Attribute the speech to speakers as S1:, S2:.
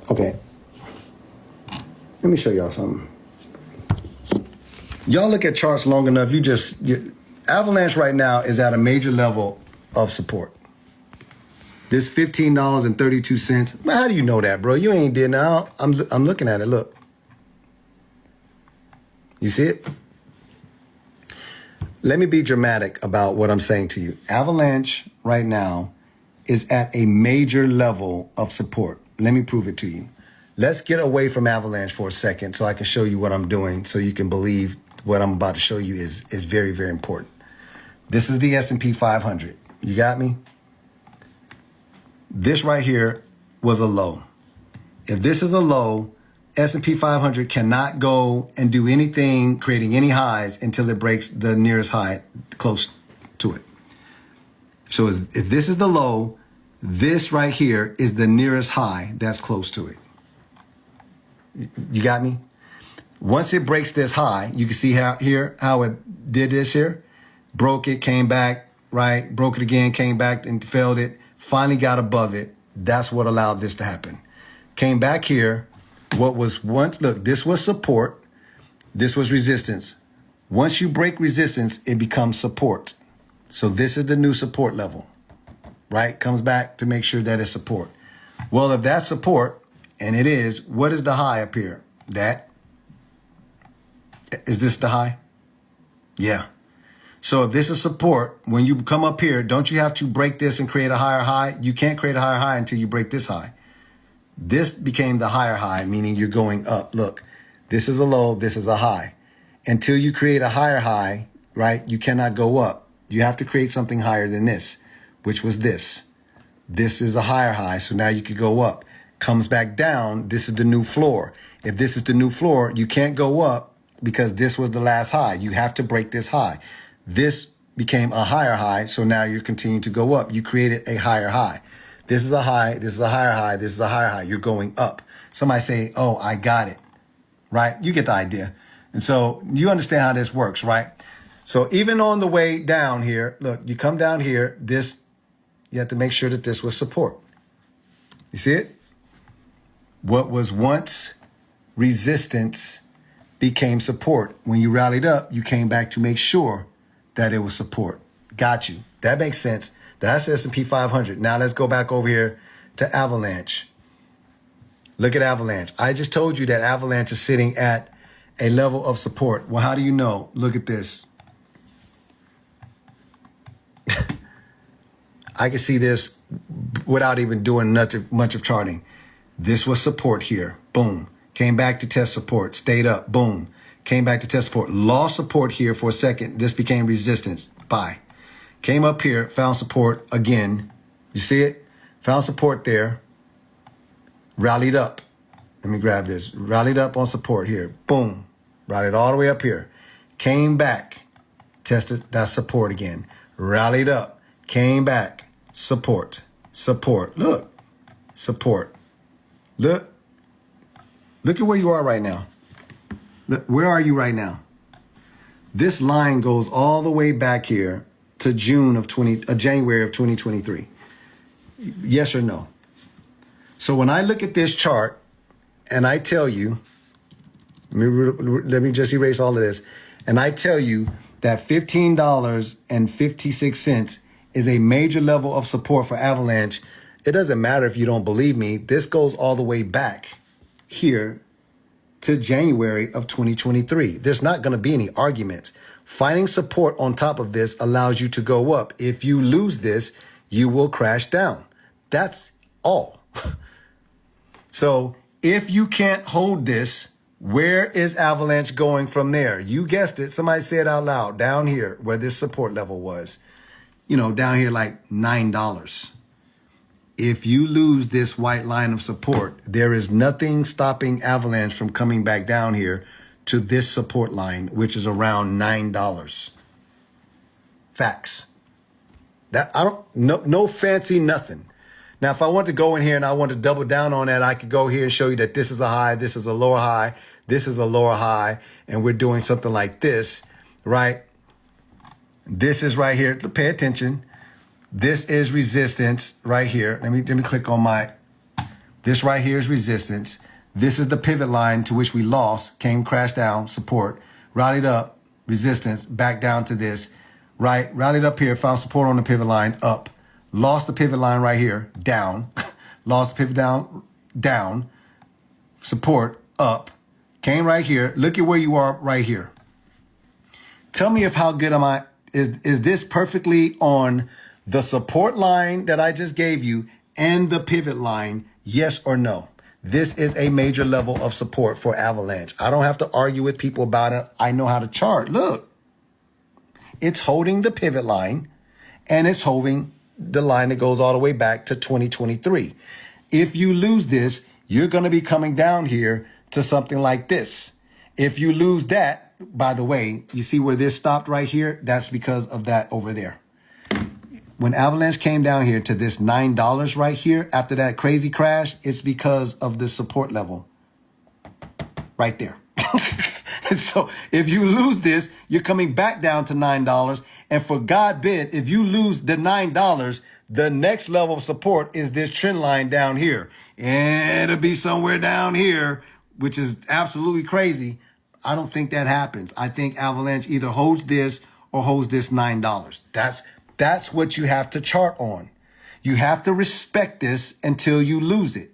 S1: Okay. Let me show y'all something. Y'all look at charts long enough, Avalanche right now is at a major level of support. This $15.32. Man, how do you know that, bro? You ain't did now. I'm looking at it. Look. You see it? Let me be dramatic about what I'm saying to you. Avalanche right now is at a major level of support. Let me prove it to you. Let's get away from Avalanche for a second so I can show you what I'm doing so you can believe what I'm about to show you is very, very important. This is the S&P 500. You got me? This right here was a low. If this is a low, S&P 500 cannot go and do anything, creating any highs until it breaks the nearest high close to it. So if this is the low, this right here is the nearest high that's close to it. You got me? Once it breaks this high, you can see how it did this here. Broke it, came back, right? Broke it again, came back and failed it. Finally got above it. That's what allowed this to happen. Came back here. What was once, look, this was support. This was resistance. Once you break resistance, it becomes support. So this is the new support level, right? Comes back to make sure that it's support. Well, if that's support, and it is, what is the high up here? Is this the high? Yeah. So if this is support, when you come up here, don't you have to break this and create a higher high? You can't create a higher high until you break this high. This became the higher high, meaning you're going up. Look, this is a low, this is a high. Until you create a higher high, right, you cannot go up. You have to create something higher than this, which was this. This is a higher high, so now you could go up. Comes back down, this is the new floor. If this is the new floor, you can't go up because this was the last high. You have to break this high. This became a higher high, so now you're continuing to go up. You created a higher high. This is a high, this is a higher high, this is a higher high. You're going up. Somebody say, oh, I got it, right? You get the idea. And so you understand how this works, right? So even on the way down here, look, you come down here, you have to make sure that this was support. You see it? What was once resistance became support. When you rallied up, you came back to make sure that it was support. Got you. That makes sense. That's S&P 500. Now let's go back over here to Avalanche. Look at Avalanche. I just told you that Avalanche is sitting at a level of support. Well, how do you know? Look at this. I can see this without even doing much of charting. This was support here. Boom. Came back to test support. Stayed up. Boom. Came back to test support. Lost support here for a second. This became resistance. Buy. Came up here. Found support again. You see it? Found support there. Rallied up. Let me grab this. Rallied up on support here. Boom. Rallied all the way up here. Came back. Tested that support again. Rallied up. Came back. Support. Support. Look. Support. Look. Look at where you are right now. Look, where are you right now? This line goes all the way back here to January of 2023. Yes or no? So when I look at this chart and I tell you, let me just erase all of this, and I tell you that $15.56 is a major level of support for Avalanche, it doesn't matter if you don't believe me. This goes all the way back here to January of 2023. There's not going to be any arguments. Finding support on top of this allows you to go up. If you lose this, you will crash down. That's all. So if you can't hold this, where is Avalanche going from there? You guessed it. Somebody say it out loud. Down here where this support level was, down here like $9. If you lose this white line of support, there is nothing stopping Avalanche from coming back down here to this support line, which is around $9. Facts. No fancy nothing. Now, if I want to go in here and I want to double down on that, I could go here and show you that this is a high, this is a lower high, this is a lower high, and we're doing something like this, right? This is right here. Pay attention. This is resistance right here. Let me click on this right here is resistance. This is the pivot line to which we lost, came crash down, support, rallied up, resistance, back down to this, right? Rallied up here, found support on the pivot line, up. Lost the pivot line right here, down. Lost the pivot down, support, up. Came right here. Look at where you are right here. Tell me if how good am I, is this perfectly on the support line that I just gave you and the pivot line, yes or no? This is a major level of support for Avalanche. I don't have to argue with people about it. I know how to chart. Look, it's holding the pivot line and it's holding the line that goes all the way back to 2023. If you lose this, you're going to be coming down here to something like this. If you lose that, by the way, you see where this stopped right here? That's because of that over there. When Avalanche came down here to this $9 right here after that crazy crash, it's because of the support level right there. So if you lose this, you're coming back down to $9. And for God bid, if you lose the $9, the next level of support is this trend line down here. And it'll be somewhere down here, which is absolutely crazy. I don't think that happens. I think Avalanche either holds this or holds this $9. That's what you have to chart on. You have to respect this until you lose it.